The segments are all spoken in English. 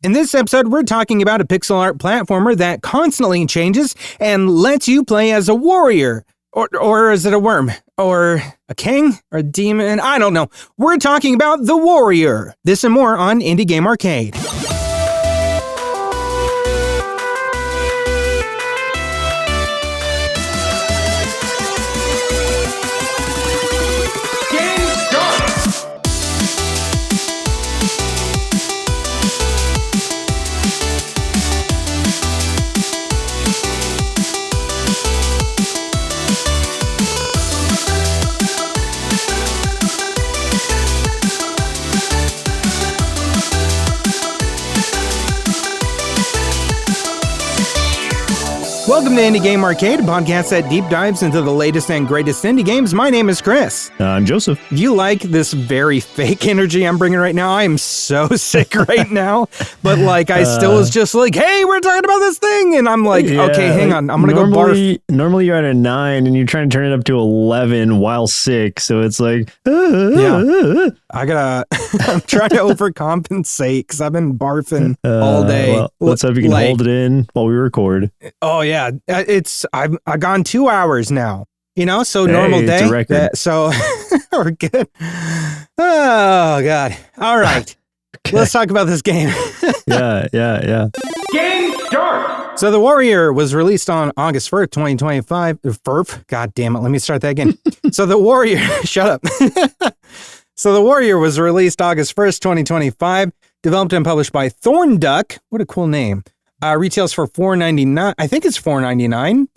In this episode, we're talking about a pixel art platformer that constantly changes and lets you play as a warrior. Or is it a worm? Or a king? Or a demon? I don't know. We're talking about The Warrior. This and more on Indie Game Arcade. Welcome to Indie Game Arcade, a podcast that deep dives into the latest and greatest indie games. My name is Chris. I'm Joseph. If you like this very fake energy I'm bringing right now, I am so sick right now. But I still was just like, hey, we're talking about this thing. And I'm like, okay, hang on. I'm going to go barf. Normally you're at a 9 and you're trying to turn it up to 11 while sick. So it's like, yeah. I'm trying to overcompensate because I've been barfing all day. Well, let's hope you can hold it in while we record. Oh, yeah. I've gone 2 hours now, so normal day. It's a record. So we're good. Oh, God. All right. Okay. Let's talk about this game. Yeah. Game start. So The Warrior was released on August 1st, 2025. God damn it. Let me start that again. So The Warrior, shut up. So The Warrior was released August 1st, 2025, developed and published by ThornDuck. What a cool name. Retails for $4.99. I think it's $4.99.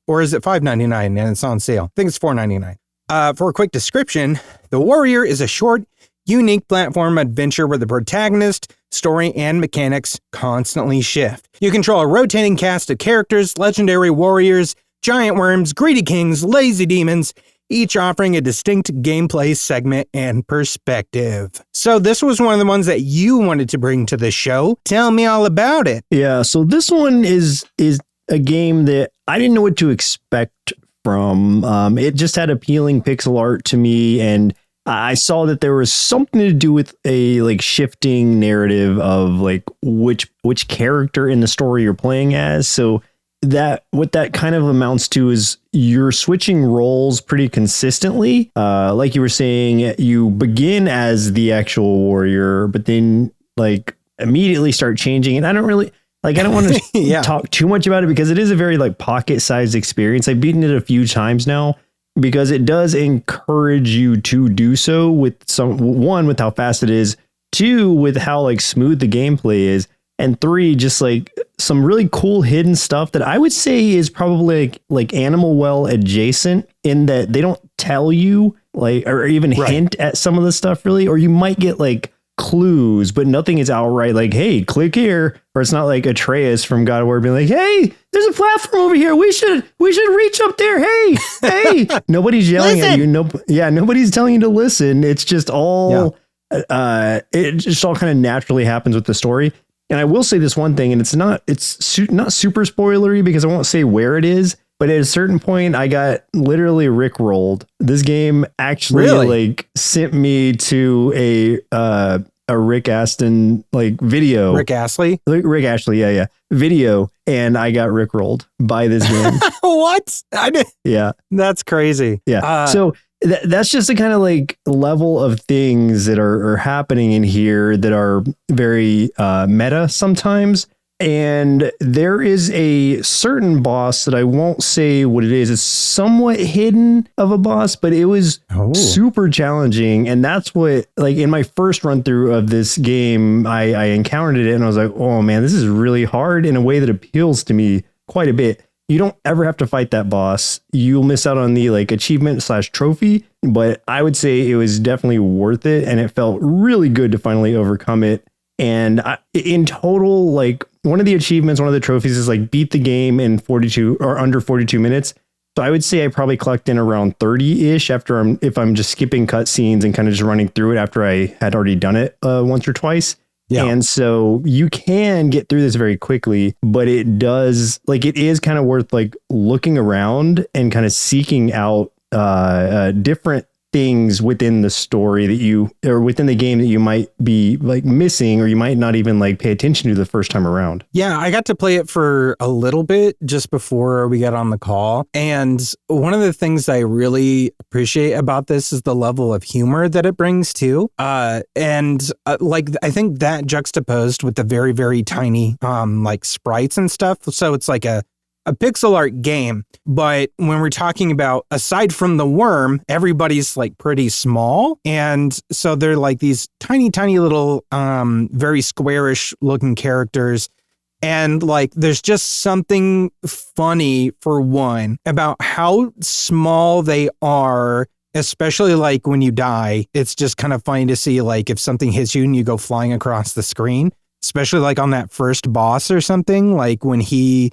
Or is it $5.99 and it's on sale? I think it's $4.99. For a quick description, The Warrior is a short, unique platform adventure where the protagonist, story, and mechanics constantly shift. You control a rotating cast of characters, legendary warriors, giant worms, greedy kings, lazy demons, each offering a distinct gameplay segment and perspective. So this was one of the ones that you wanted to bring to the show. Tell me all about it. Yeah, so this one is a game that I didn't know what to expect from. It just had appealing pixel art to me, and I saw that there was something to do with a shifting narrative of which character in the story you're playing as. So what that kind of amounts to is you're switching roles pretty consistently. Like you were saying, you begin as the actual warrior, but then immediately start changing. And I don't want to talk too much about it because it is a very pocket-sized experience. I've beaten it a few times now because it does encourage you to do so with with how fast it is, 2, with how smooth the gameplay is, and 3, just some really cool hidden stuff that I would say is probably Animal Well adjacent in that they don't tell you or even hint at some of the stuff really, or you might get clues, but nothing is outright hey, click here. Or it's not like Atreus from God of War being hey, there's a platform over here. We should reach up there. Hey. Nobody's yelling at you. Nobody's telling you to listen. It's just all it just all kind of naturally happens with the story. And I will say this one thing, and it's not super spoilery because I won't say where it is, but at a certain point I got literally Rickrolled. This game actually sent me to a Rick Aston video. Rick Astley? Rick Astley, yeah. Video, and I got Rickrolled by this game. What? Yeah. That's crazy. Yeah. So that's just the kind of level of things that are happening in here that are very meta sometimes. And there is a certain boss that I won't say what it is. It's somewhat hidden of a boss, but it was super challenging. And that's what, in my first run through of this game, I encountered it and I was like, oh man, this is really hard in a way that appeals to me quite a bit. You don't ever have to fight that boss. You'll miss out on the achievement/trophy, but I would say it was definitely worth it. And it felt really good to finally overcome it. And in total, one of the achievements, one of the trophies is beat the game in 42 or under 42 minutes. So I would say I probably clocked in around 30-ish if I'm just skipping cutscenes and kind of just running through it after I had already done it once or twice. Yeah. And so you can get through this very quickly, but it does it is kind of worth looking around and kind of seeking out different things within the story or within the game that you might be like missing, or you might not even like pay attention to the first time around. Yeah, I got to play it for a little bit just before we got on the call. And one of the things I really appreciate about this is the level of humor that it brings too. Like, I think that juxtaposed with the very, very tiny, like sprites and stuff. So it's like a pixel art game. But when we're talking about, aside from the worm, everybody's like pretty small. And so they're like these tiny, tiny little, very squarish looking characters. And like, there's just something funny, for one, about how small they are, especially like when you die. It's just kind of funny to see like if something hits you and you go flying across the screen, especially like on that first boss or something, like when he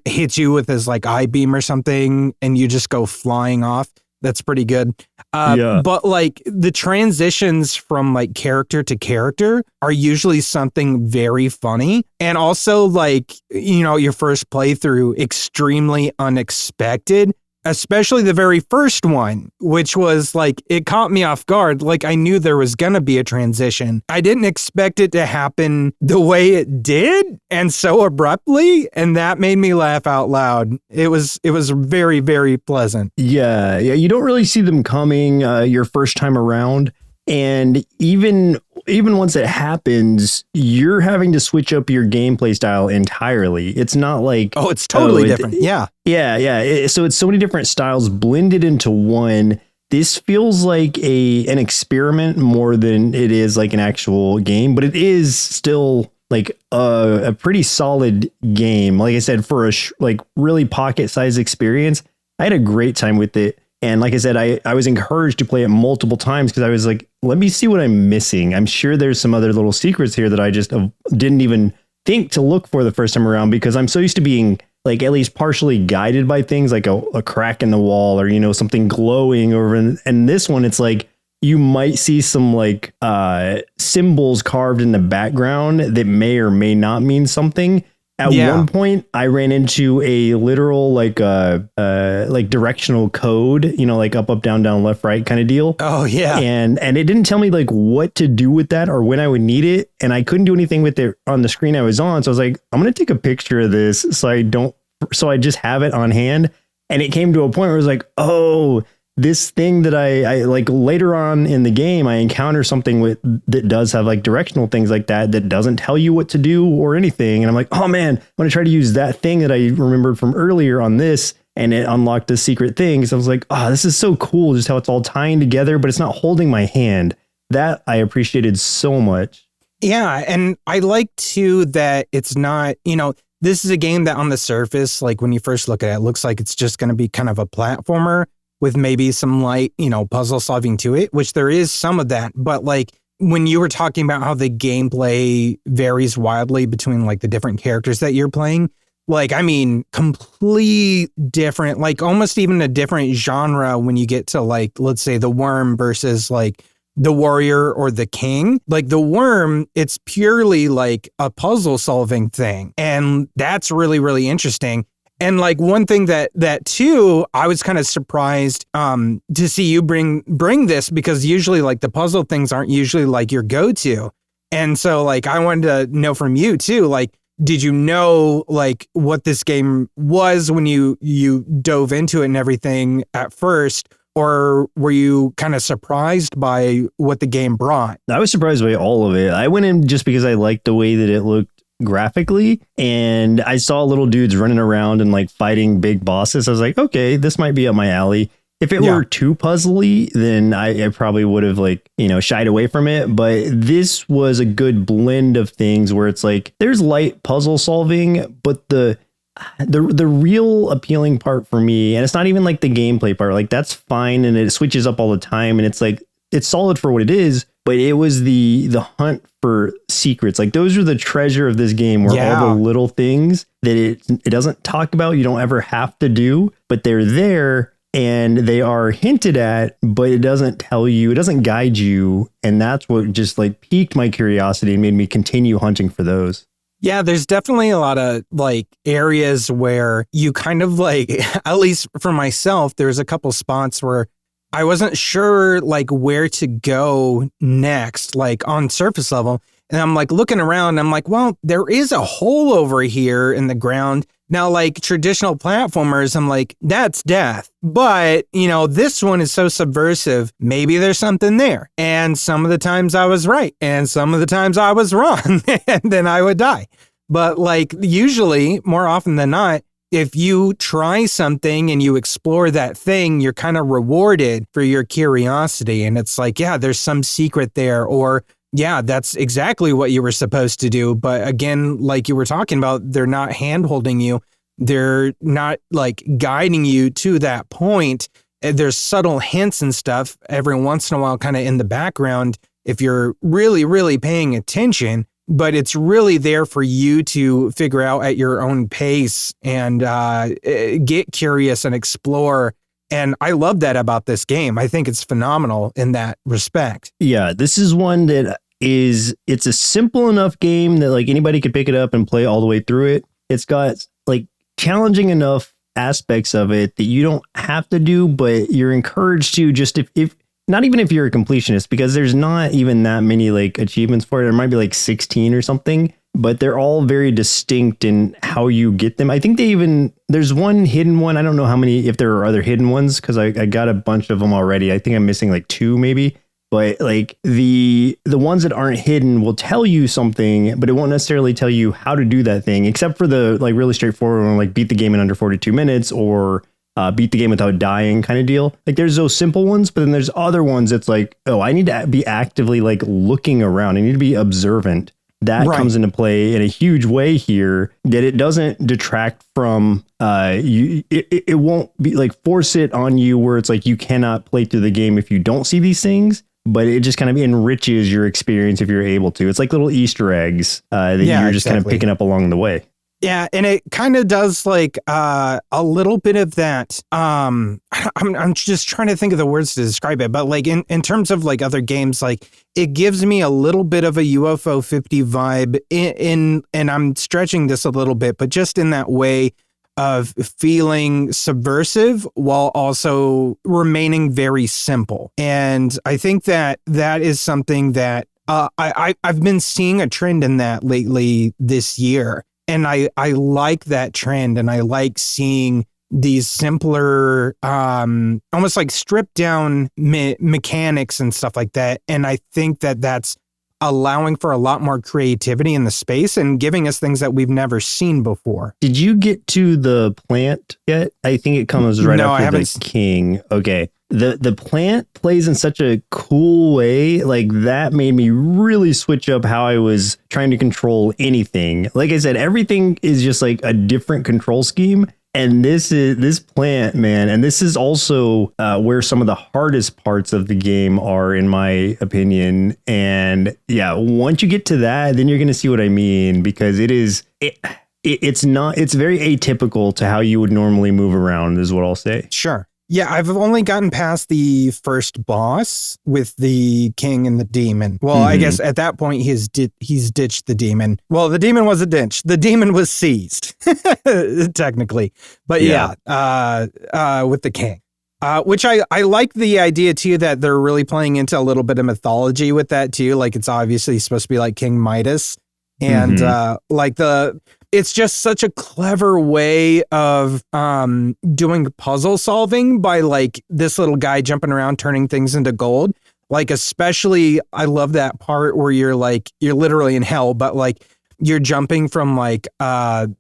hits you with his like eye beam or something and you just go flying off. That's pretty good. But like the transitions from like character to character are usually something very funny. And also like, your first playthrough, extremely unexpected. Especially the very first one, which was like, it caught me off guard. Like I knew there was going to be a transition. I didn't expect it to happen the way it did and so abruptly. And that made me laugh out loud. It was very, very pleasant. Yeah. You don't really see them coming your first time around. And even once it happens, you're having to switch up your gameplay style entirely. It's not like... Oh, it's totally different. Yeah. Yeah. So it's so many different styles blended into one. This feels like an experiment more than it is like an actual game, but it is still like a pretty solid game. Like I said, for a like really pocket-sized experience, I had a great time with it. And like I said, I was encouraged to play it multiple times because I was like, let me see what I'm missing. I'm sure there's some other little secrets here that I just didn't even think to look for the first time around, because I'm so used to being like at least partially guided by things like a crack in the wall or, something glowing over. And this one, it's like you might see some like symbols carved in the background that may or may not mean something. At one point, I ran into a literal like directional code, like up, down, down, left, right kind of deal. Oh yeah, and it didn't tell me like what to do with that or when I would need it, and I couldn't do anything with it on the screen I was on. So I was like, I'm gonna take a picture of this so I just have it on hand. And it came to a point where it was like, oh, this thing that I like later on in the game, I encounter something that does have like directional things like that doesn't tell you what to do or anything. And I'm like, oh man, I'm going to try to use that thing that I remembered from earlier on this. And it unlocked the secret things. I was like, oh, this is so cool. Just how it's all tying together, but it's not holding my hand. That I appreciated so much. Yeah. And I like too that it's not, this is a game that on the surface, like when you first look at it, looks like it's just going to be kind of a platformer with maybe some light, puzzle solving to it, which there is some of that. But like when you were talking about how the gameplay varies wildly between like the different characters that you're playing, like, I mean, complete different, like almost even a different genre when you get to like, let's say the worm versus like the warrior or the king. Like the worm, it's purely like a puzzle solving thing. And that's really, really interesting. And like one thing that too, I was kind of surprised to see you bring this, because usually like the puzzle things aren't usually like your go-to. And so like I wanted to know from you too, like, did you know like what this game was when you dove into it and everything at first? Or were you kind of surprised by what the game brought? I was surprised by all of it. I went in just because I liked the way that it looked graphically, and I saw little dudes running around and like fighting big bosses. I was like, okay, this might be up my alley. If it were too puzzly, then I probably would have like, shied away from it. But this was a good blend of things where it's like there's light puzzle solving, but the real appealing part for me, and it's not even like the gameplay part, like that's fine and it switches up all the time and it's like it's solid for what it is, but it was the hunt for secrets. Like those are the treasure of this game, where all the little things that it doesn't talk about, you don't ever have to do, but they're there and they are hinted at, but it doesn't tell you, it doesn't guide you. And that's what just like piqued my curiosity and made me continue hunting for those. Yeah, there's definitely a lot of like areas where you kind of like, at least for myself, there's a couple spots where I wasn't sure like where to go next, like on surface level. And I'm like looking around, I'm like, well, there is a hole over here in the ground. Now, like traditional platformers, I'm like, that's death. But, this one is so subversive. Maybe there's something there. And some of the times I was right. And some of the times I was wrong. And then I would die. But like usually, more often than not, if you try something and you explore that thing, you're kind of rewarded for your curiosity. And it's like, yeah, there's some secret there, or yeah, that's exactly what you were supposed to do. But again, like you were talking about, they're not hand-holding you. They're not like guiding you to that point. There's subtle hints and stuff every once in a while, kind of in the background, if you're really, really paying attention. But it's really there for you to figure out at your own pace and get curious and explore. And I love that about this game. I think it's phenomenal in that respect. Yeah, this is one that it's a simple enough game that like anybody could pick it up and play all the way through it. It's got like challenging enough aspects of it that you don't have to do, but you're encouraged to, just if not even if you're a completionist, because there's not even that many like achievements for it. There might be like 16 or something, but they're all very distinct in how you get them. I think there's one hidden one. I don't know how many, if there are other hidden ones, because I got a bunch of them already. I think I'm missing like 2 maybe. But like the ones that aren't hidden will tell you something, but it won't necessarily tell you how to do that thing, except for the like really straightforward one, like beat the game in under 42 minutes or beat the game without dying kind of deal. Like there's those simple ones, but then there's other ones that's like, oh, I need to be actively like looking around. I need to be observant. That comes into play in a huge way here, that it doesn't detract from it won't be like force it on you where it's like you cannot play through the game if you don't see these things, but it just kind of enriches your experience if you're able to. It's like little Easter eggs that you're just kind of picking up along the way. Yeah, and it kind of does like a little bit of that. I'm just trying to think of the words to describe it, but like in terms of like other games, like it gives me a little bit of a UFO 50 vibe and I'm stretching this a little bit, but just in that way of feeling subversive while also remaining very simple. And I think that is something that I've been seeing a trend in that lately this year. And I like that trend, and I like seeing these simpler, almost like stripped down mechanics and stuff like that. And I think that that's allowing for a lot more creativity in the space and giving us things that we've never seen before. Did you get to the plant yet? I think it comes right after the king. Okay. The plant plays in such a cool way. Like that made me really switch up how I was trying to control anything. Like I said, everything is just like a different control scheme. And this plant, man. And this is also where some of the hardest parts of the game are, in my opinion. And yeah, once you get to that, then you're going to see what I mean, because it's very atypical to how you would normally move around, is what I'll say. Sure. Yeah, I've only gotten past the first boss with the king and the demon. Well, I guess at that point he's ditched the demon. Well, the demon wasn't ditched. The demon was seized, technically. But yeah, with the king. Which I like the idea, too, that they're really playing into a little bit of mythology with that, too. Like, it's obviously supposed to be like King Midas. And it's just such a clever way of doing puzzle solving by like this little guy jumping around, turning things into gold. Like, especially, I love that part where you're literally in hell, but like you're jumping from like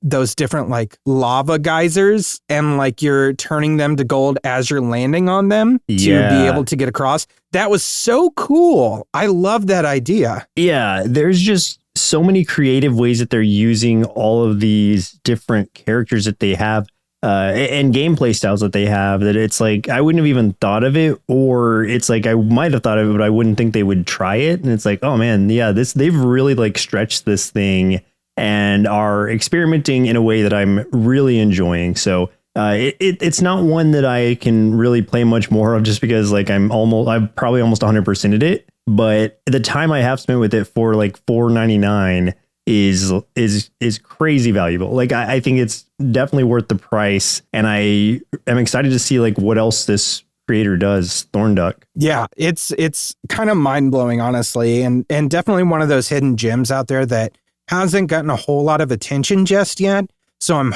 those different like lava geysers and like you're turning them to gold as you're landing on them to be able to get across. That was so cool. I love that idea. Yeah, there's just so many creative ways that they're using all of these different characters that they have and gameplay styles that they have, that it's like I wouldn't have even thought of it, or it's like I might have thought of it, but I wouldn't think they would try it. And it's like, oh man, yeah, they've really like stretched this thing and are experimenting in a way that I'm really enjoying. So it's not one that I can really play much more of, just because like I've probably almost 100%ed it. But the time I have spent with it for like $4.99 is crazy valuable. Like I think it's definitely worth the price, and I am excited to see like what else this creator does, ThornDuck. Yeah, it's kind of mind-blowing, honestly, and definitely one of those hidden gems out there that hasn't gotten a whole lot of attention just yet. So I'm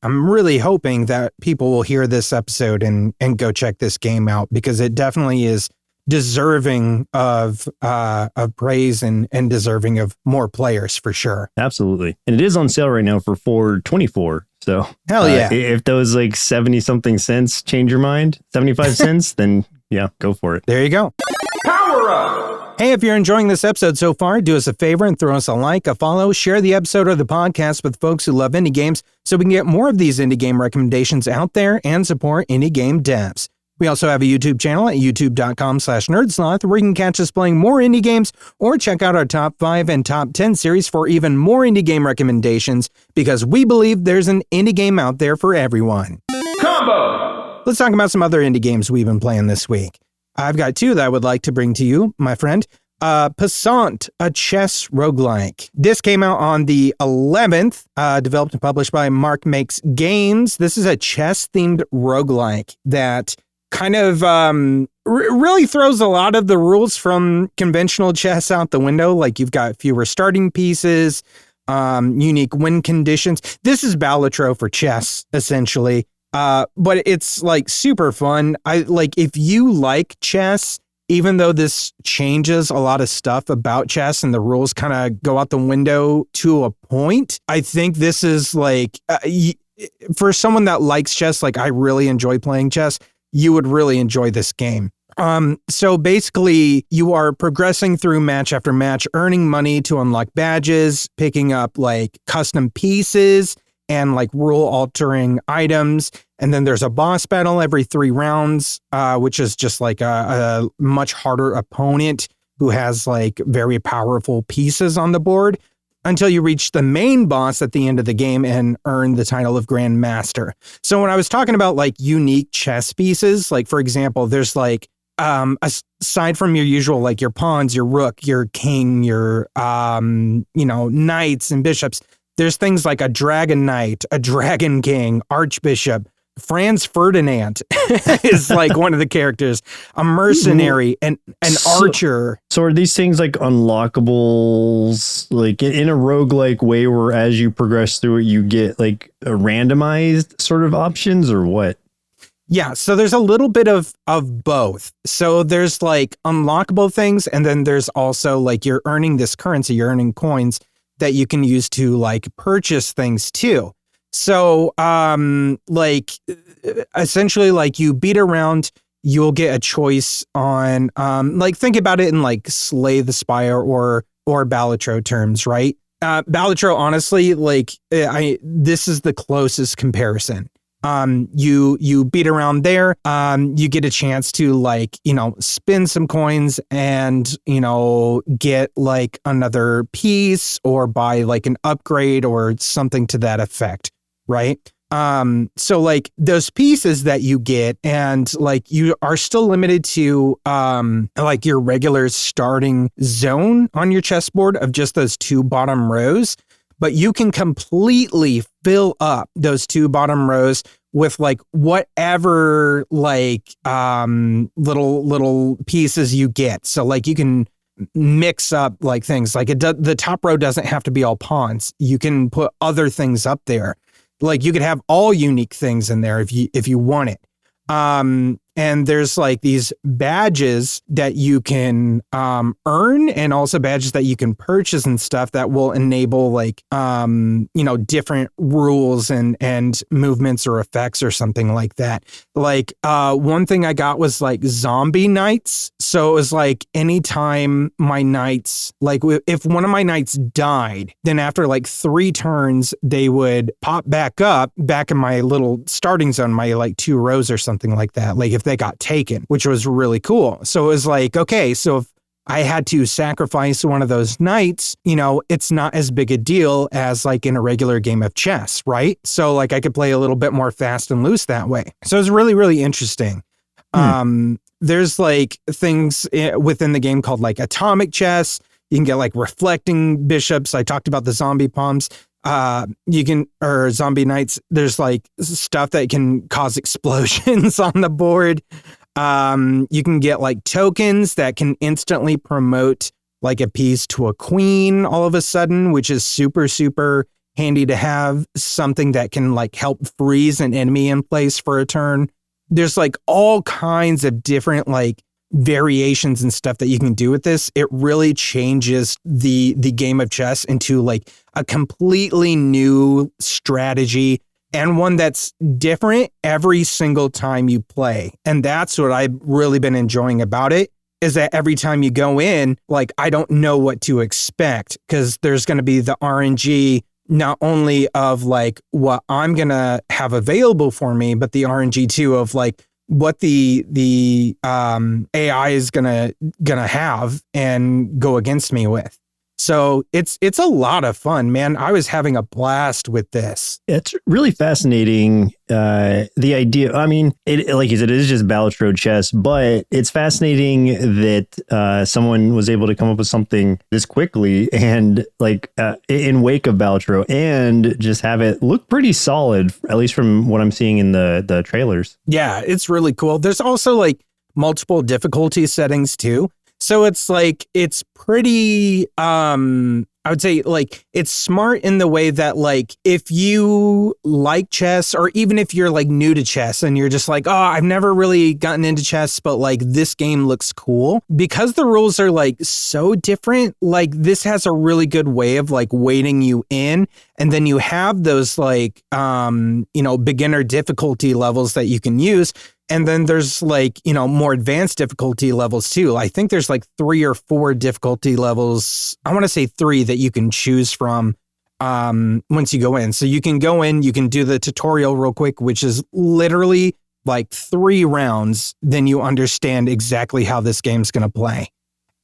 really hoping that people will hear this episode and go check this game out, because it definitely is deserving of praise and deserving of more players for sure. Absolutely. And it is on sale right now for $4.24. So hell yeah. If those like 70 something cents change your mind, 75 cents, then yeah, go for it. There you go. Power up. Hey, if you're enjoying this episode so far, do us a favor and throw us a like, a follow, share the episode or the podcast with folks who love indie games so we can get more of these indie game recommendations out there and support indie game devs. We also have a YouTube channel at youtube.com/nerdsloth where you can catch us playing more indie games, or check out our top 5 and top 10 series for even more indie game recommendations, because we believe there's an indie game out there for everyone. Combo! Let's talk about some other indie games we've been playing this week. I've got 2 that I would like to bring to you, my friend. Passant, a chess roguelike. This came out on the 11th, developed and published by Mark Makes Games. This is a chess-themed roguelike that kind of really throws a lot of the rules from conventional chess out the window. Like, you've got fewer starting pieces, unique win conditions. This is Balatro for chess, essentially. But it's like super fun. If you like chess, even though this changes a lot of stuff about chess and the rules kind of go out the window to a point, I think this is like, for someone that likes chess, like I really enjoy playing chess, you would really enjoy this game. So basically, you are progressing through match after match, earning money to unlock badges, picking up like custom pieces and like rule-altering items. And then there's a boss battle every 3 rounds, which is just like a much harder opponent who has like very powerful pieces on the board, until you reach the main boss at the end of the game and earn the title of Grand Master. So when I was talking about like unique chess pieces, like for example, there's like, aside from your usual, like your pawns, your rook, your king, your, knights and bishops, there's things like a dragon knight, a dragon king, archbishop. Franz Ferdinand is like one of the characters, a mercenary, and an archer. So are these things like unlockables, like in a roguelike way, where as you progress through it, you get like a randomized sort of options, or what? Yeah, so there's a little bit of both. So there's like unlockable things, and then there's also like you're earning this currency, you're earning coins that you can use to like purchase things too. So, essentially, like you beat around, you'll get a choice on, think about it in like Slay the Spire or Balatro terms, right? Balatro, honestly, this is the closest comparison. You beat around there, you get a chance to spin some coins and, get like another piece or buy like an upgrade or something to that effect. Right. So like those pieces that you get, and like you are still limited to like your regular starting zone on your chessboard of just those 2 bottom rows, but you can completely fill up those 2 bottom rows with like whatever like little pieces you get. So like you can mix up like things like the top row doesn't have to be all pawns. You can put other things up there. Like you could have all unique things in there if you want it. And there's like these badges that you can earn, and also badges that you can purchase and stuff that will enable like different rules and movements or effects or something like that. Like one thing I got was like zombie knights. So it was like anytime my knights, like if one of my knights died, then after like 3 turns they would pop back up back in my little starting zone, my like 2 rows or something like that. Like if they got taken, which was really cool. So it was like, okay, so if I had to sacrifice one of those knights, it's not as big a deal as like in a regular game of chess, right? So like I could play a little bit more fast and loose that way. So it's really, really interesting. There's like things within the game called like atomic chess. You can get like reflecting bishops. I talked about the zombie pawns. or zombie knights, there's like stuff that can cause explosions on the board. You can get like tokens that can instantly promote like a piece to a queen all of a sudden, which is super, super handy to have. Something that can like help freeze an enemy in place for a turn. There's like all kinds of different like variations and stuff that you can do with this. It really changes the game of chess into like a completely new strategy, and one that's different every single time you play. And that's what I've really been enjoying about it, is that every time you go in, like, I don't know what to expect, because there's going to be the RNG, not only of like what I'm going to have available for me, but the RNG too of like what the AI is gonna have and go against me with. So it's a lot of fun, man. I was having a blast with this. It's really fascinating. The idea, I mean, it, like you said, it is just Balatro chess, but it's fascinating that someone was able to come up with something this quickly and like in wake of Balatro, and just have it look pretty solid, at least from what I'm seeing in the trailers. Yeah, it's really cool. There's also like multiple difficulty settings too. So it's like, it's pretty, I would say like, it's smart in the way that like, if you like chess, or even if you're like new to chess and you're just like, oh, I've never really gotten into chess, but like this game looks cool, because the rules are like so different. Like this has a really good way of like weighting you in. And then you have those like, beginner difficulty levels that you can use. And then there's like, more advanced difficulty levels too. I think there's like 3 or 4 difficulty levels. I want to say 3 that you can choose from once you go in. So you can go in, you can do the tutorial real quick, which is literally like 3 rounds. Then you understand exactly how this game's going to play.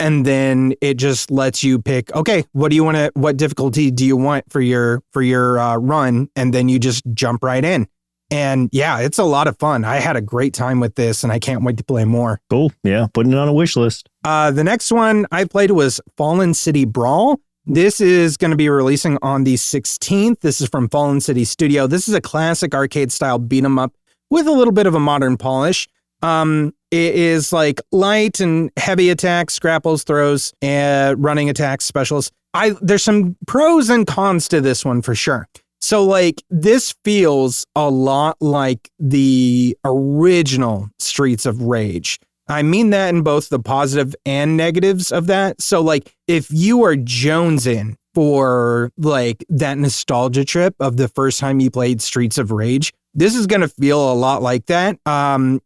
And then it just lets you pick, okay, what difficulty do you want for your run? And then you just jump right in. And yeah, it's a lot of fun. I had a great time with this, and I can't wait to play more. Cool. Yeah, putting it on a wish list. The next one I played was Fallen City Brawl. This is going to be releasing on the 16th. This is from Fallen City Studio. This is a classic arcade-style beat-'em-up with a little bit of a modern polish. It is like light and heavy attacks, grapples, throws, and running attacks, specials. There's some pros and cons to this one for sure. So like this feels a lot like the original Streets of Rage. I mean that in both the positive and negatives of that. So like if you are jonesing for like that nostalgia trip of the first time you played Streets of Rage, this is going to feel a lot like that.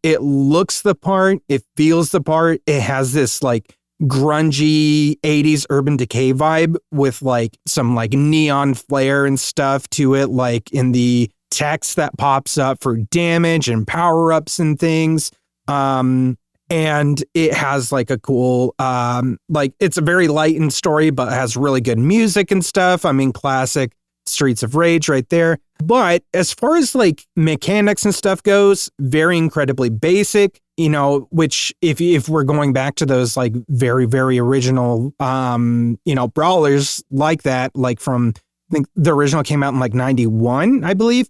It looks the part, it feels the part. It has this like grungy 80s Urban Decay vibe with like some like neon flare and stuff to it, like in the text that pops up for damage and power-ups and things. And it has like a cool, like it's a very lightened story, but has really good music and stuff. I mean, classic Streets of Rage right there. But as far as like mechanics and stuff goes, very incredibly basic, which if we're going back to those like very, very original, brawlers like that, like from, I think the original came out in like 91, I believe.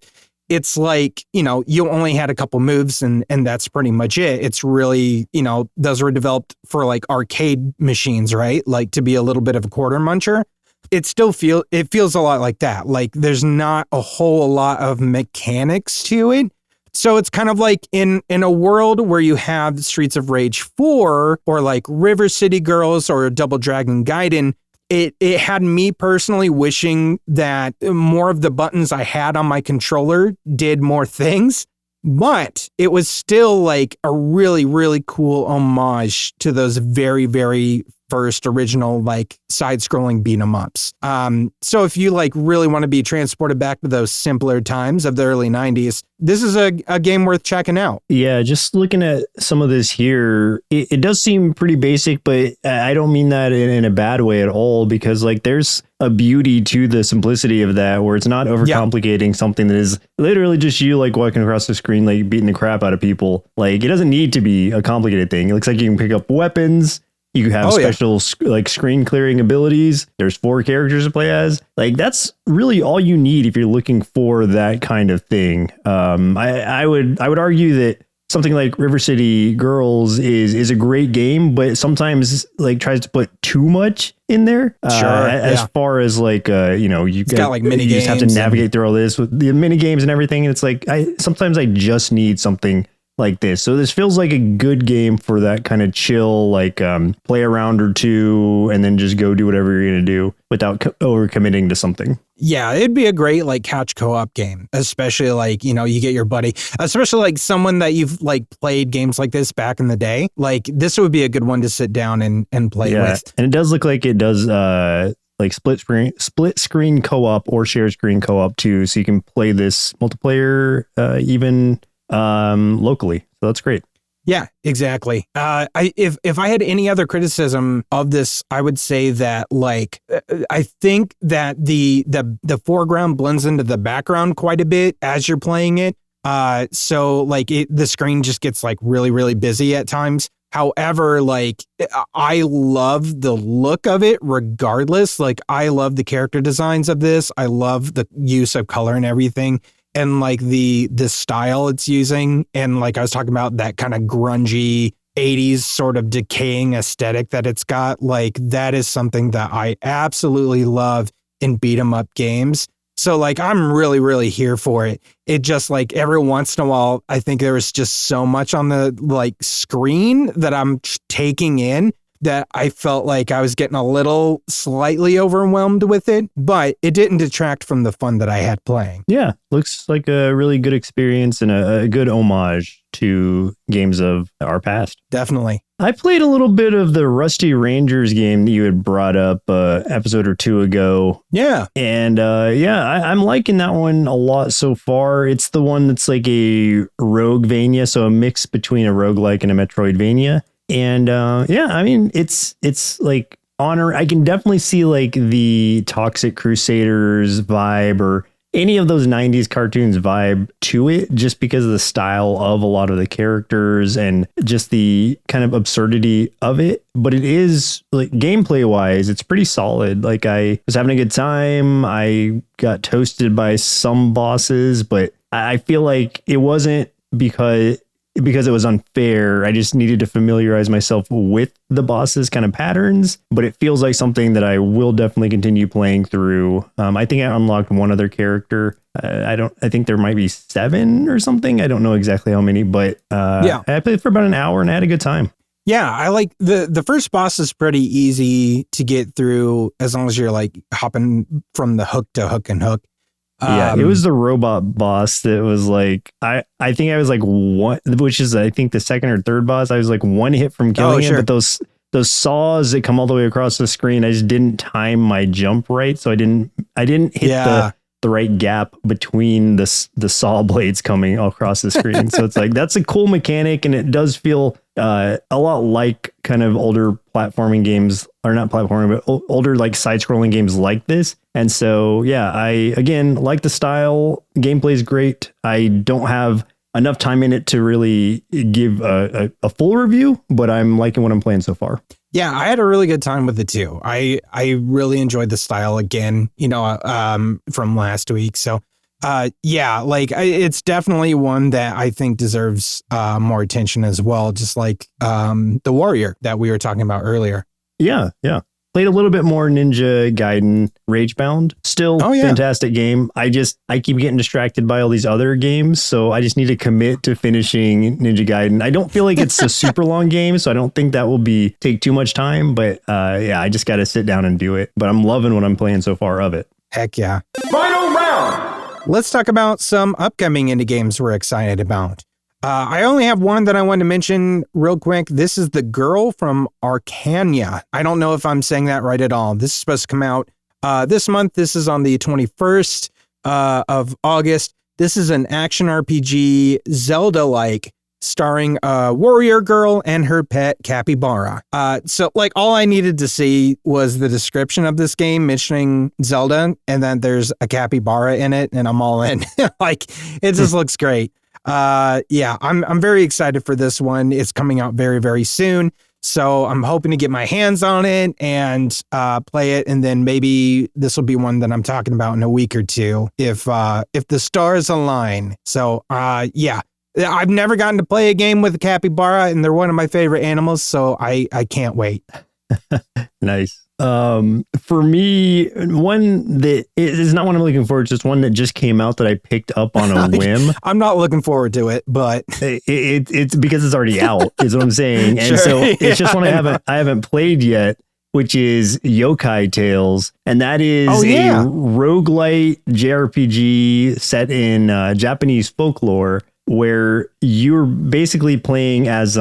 It's like, you only had a couple moves and that's pretty much it. It's really, those were developed for like arcade machines, right? Like to be a little bit of a quarter muncher. It feels a lot like that. Like there's not a whole lot of mechanics to it. So it's kind of like in a world where you have Streets of Rage 4 or like River City Girls or Double Dragon Gaiden, it had me personally wishing that more of the buttons I had on my controller did more things, but it was still like a really, really cool homage to those very, very first original like side-scrolling beat-em-ups. So if you like really want to be transported back to those simpler times of the early 90s, this is a game worth checking out. Yeah, just looking at some of this here, it does seem pretty basic, but I don't mean that in a bad way at all, because like there's a beauty to the simplicity of that, where it's not overcomplicating something that is literally just you like walking across the screen, like beating the crap out of people. Like it doesn't need to be a complicated thing. It looks like you can pick up weapons. You have special like screen clearing abilities. There's 4 characters to play as. Like that's really all you need if you're looking for that kind of thing. I would argue that something like River City Girls is a great game, but sometimes like tries to put too much in there. As far as like you got like mini games, you just have to navigate through all this with the mini games and everything. And it's like sometimes I just need something like this. So this feels like a good game for that kind of chill, like play a round or two and then just go do whatever you're going to do without overcommitting to something. Yeah, it'd be a great like couch co-op game, especially like, you get your buddy, especially like someone that you've like played games like this back in the day. Like this would be a good one to sit down and play with. And it does look like it does like split screen co-op or share screen co-op too. So you can play this multiplayer even locally. So that's great. Yeah, exactly. If I had any other criticism of this, I would say that like I think that the foreground blends into the background quite a bit as you're playing it. So like the screen just gets like really, really busy at times. However, like I love the look of it regardless. Like I love the character designs of this. I love the use of color and everything. And like the style it's using, and like I was talking about that kind of grungy 80s sort of decaying aesthetic that it's got, like that is something that I absolutely love in beat 'em up games. So like I'm really, really here for it. It just like every once in a while, I think there was just so much on the like screen that I'm taking in that I felt like I was getting a little slightly overwhelmed with it, but it didn't detract from the fun that I had playing. Yeah, looks like a really good experience and a good homage to games of our past. Definitely. I played a little bit of the Rusty Rangers game that you had brought up episode or two ago. Yeah. And I'm liking that one a lot so far. It's the one that's like a Roguevania, so a mix between a roguelike and a Metroidvania. And I mean, it's like honor. I can definitely see like the Toxic Crusaders vibe or any of those 90s cartoons vibe to it, just because of the style of a lot of the characters and just the kind of absurdity of it. But it is like gameplay wise, it's pretty solid. Like I was having a good time. I got toasted by some bosses, but I feel like it wasn't because it was unfair. I just needed to familiarize myself with the boss's kind of patterns, but it feels like something that I will definitely continue playing through. I think I unlocked one other character. I think there might be 7 or something. I don't know exactly how many, but I played for about an hour and I had a good time. Yeah, I like the first boss is pretty easy to get through as long as you're like hopping from the hook to hook and hook. It was the robot boss that was like, I think I was like one, which is I think the second or third boss. I was like one hit from killing him, but those saws that come all the way across the screen, I just didn't time my jump right, so I didn't hit the right gap between the saw blades coming across the screen. So it's like that's a cool mechanic, and it does feel a lot like kind of older platforming games, or not platforming, but older like side-scrolling games like this. And so, yeah, I, again, like the style. Gameplay is great. I don't have enough time in it to really give a full review, but I'm liking what I'm playing so far. Yeah, I had a really good time with it too. I really enjoyed the style again, from last week. So, it's definitely one that I think deserves more attention as well, just like the Warrior that we were talking about earlier. Yeah. Played a little bit more Ninja Gaiden Ragebound. Still fantastic game. I keep getting distracted by all these other games, so I just need to commit to finishing Ninja Gaiden. I don't feel like it's a super long game, so I don't think that will take too much time, but I just got to sit down and do it. But I'm loving what I'm playing so far of it. Heck yeah. Final round! Let's talk about some upcoming indie games we're excited about. I only have one that I want to mention real quick. This is The Girl from Arcania. I don't know if I'm saying that right at all. This is supposed to come out this month. This is on the 21st of August. This is an action RPG Zelda-like starring a warrior girl and her pet capybara. So like all I needed to see was the description of this game mentioning Zelda, and then there's a capybara in it, and I'm all in. Like it just looks great. I'm very excited for this one. It's coming out very, very soon. So I'm hoping to get my hands on it and play it, and then maybe this will be one that I'm talking about in a week or two if the stars align. So yeah, I've never gotten to play a game with a capybara, and they're one of my favorite animals, so I can't wait. Nice. For me, one that is not one I'm looking forward to, just one that just came out that I picked up on a whim. I'm not looking forward to it, but it's because it's already out, is what I'm saying. And so it's just one I haven't played yet, which is Yokai Tales. And that is a roguelike JRPG set in Japanese folklore, where you're basically playing as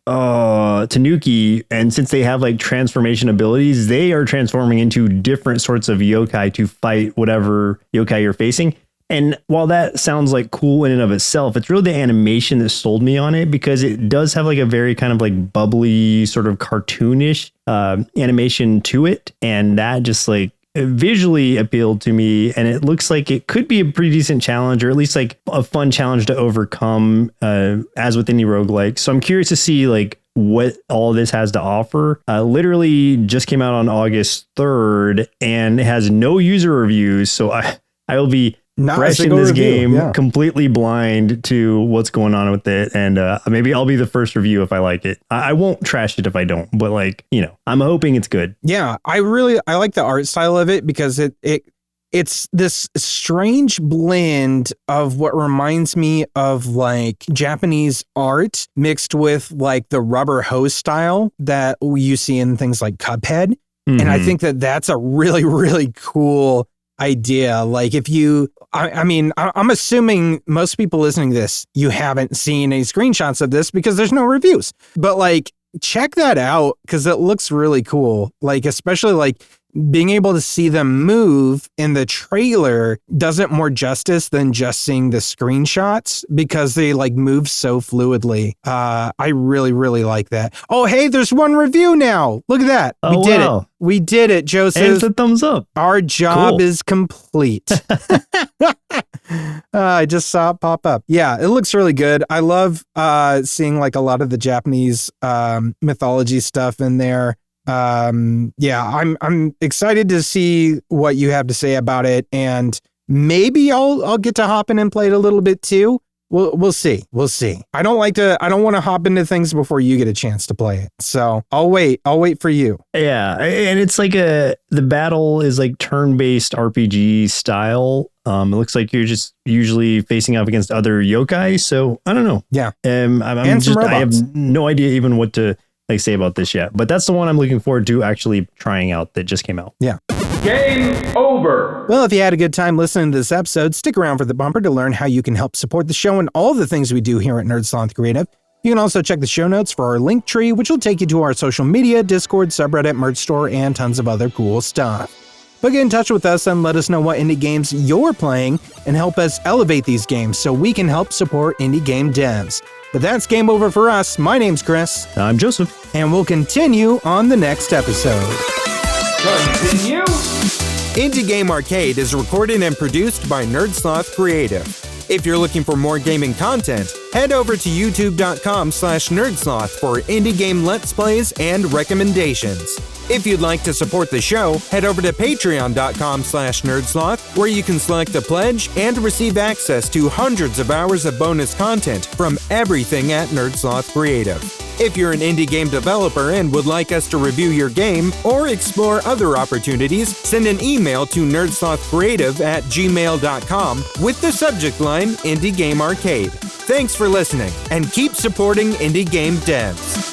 Tanuki, and since they have like transformation abilities, they are transforming into different sorts of yokai to fight whatever yokai you're facing. And while that sounds like cool in and of itself, it's really the animation that sold me on it, because it does have like a very kind of like bubbly, sort of cartoonish animation to it, and that just like visually appealed to me, and it looks like it could be a pretty decent challenge, or at least like a fun challenge to overcome, as with any roguelike. So I'm curious to see like what all this has to offer. Literally just came out on August 3rd, and it has no user reviews, so I will be fresh in this game, completely blind to what's going on with it, and maybe I'll be the first review if I like it. I won't trash it if I don't, but like, you know, I'm hoping it's good. Yeah, I like the art style of it, because it's this strange blend of what reminds me of like Japanese art mixed with like the rubber hose style that you see in things like Cuphead. Mm-hmm. And I think that that's a really, really cool idea. Like if you, I mean, I'm assuming most people listening to this, you haven't seen any screenshots of this because there's no reviews, but like check that out, because it looks really cool. Like, especially like being able to see them move in the trailer does it more justice than just seeing the screenshots, because they like move so fluidly. I really, really like that. Oh, hey, there's one review now. Look at that. Oh, we did it. We did it, Joseph. And it's a thumbs up. Our job is complete. I just saw it pop up. Yeah, it looks really good. I love seeing like a lot of the Japanese mythology stuff in there. Yeah, I'm excited to see what you have to say about it, and maybe I'll get to hop in and play it a little bit too. We'll see. I don't want to hop into things before you get a chance to play it. So I'll wait for you. Yeah. And it's like the battle is like turn-based RPG style. It looks like you're just usually facing off against other yokai. So I don't know. Yeah. I have no idea even what to like say about this yet, but that's the one I'm looking forward to actually trying out that just came out. Yeah. Game over. Well, if you had a good time listening to this episode, stick around for the bumper to learn how you can help support the show and all the things we do here at Sloth Creative. You can also check the show notes for our link tree, which will take you to our social media, Discord, subreddit, merch store, and tons of other cool stuff. But get in touch with us and let us know what indie games you're playing and help us elevate these games so we can help support indie game devs. But that's game over for us. My name's Chris. I'm Joseph. And we'll continue on the next episode. Continue. Indie Game Arcade is recorded and produced by Sloth Creative. If you're looking for more gaming content, head over to youtube.com/nerdsloth for indie game let's plays and recommendations. If you'd like to support the show, head over to patreon.com/nerdsloth, where you can select a pledge and receive access to hundreds of hours of bonus content from everything at Sloth Creative. If you're an indie game developer and would like us to review your game or explore other opportunities, send an email to nerdslothcreative@gmail.com with the subject line Indie Game Arcade. Thanks for listening, and keep supporting indie game devs.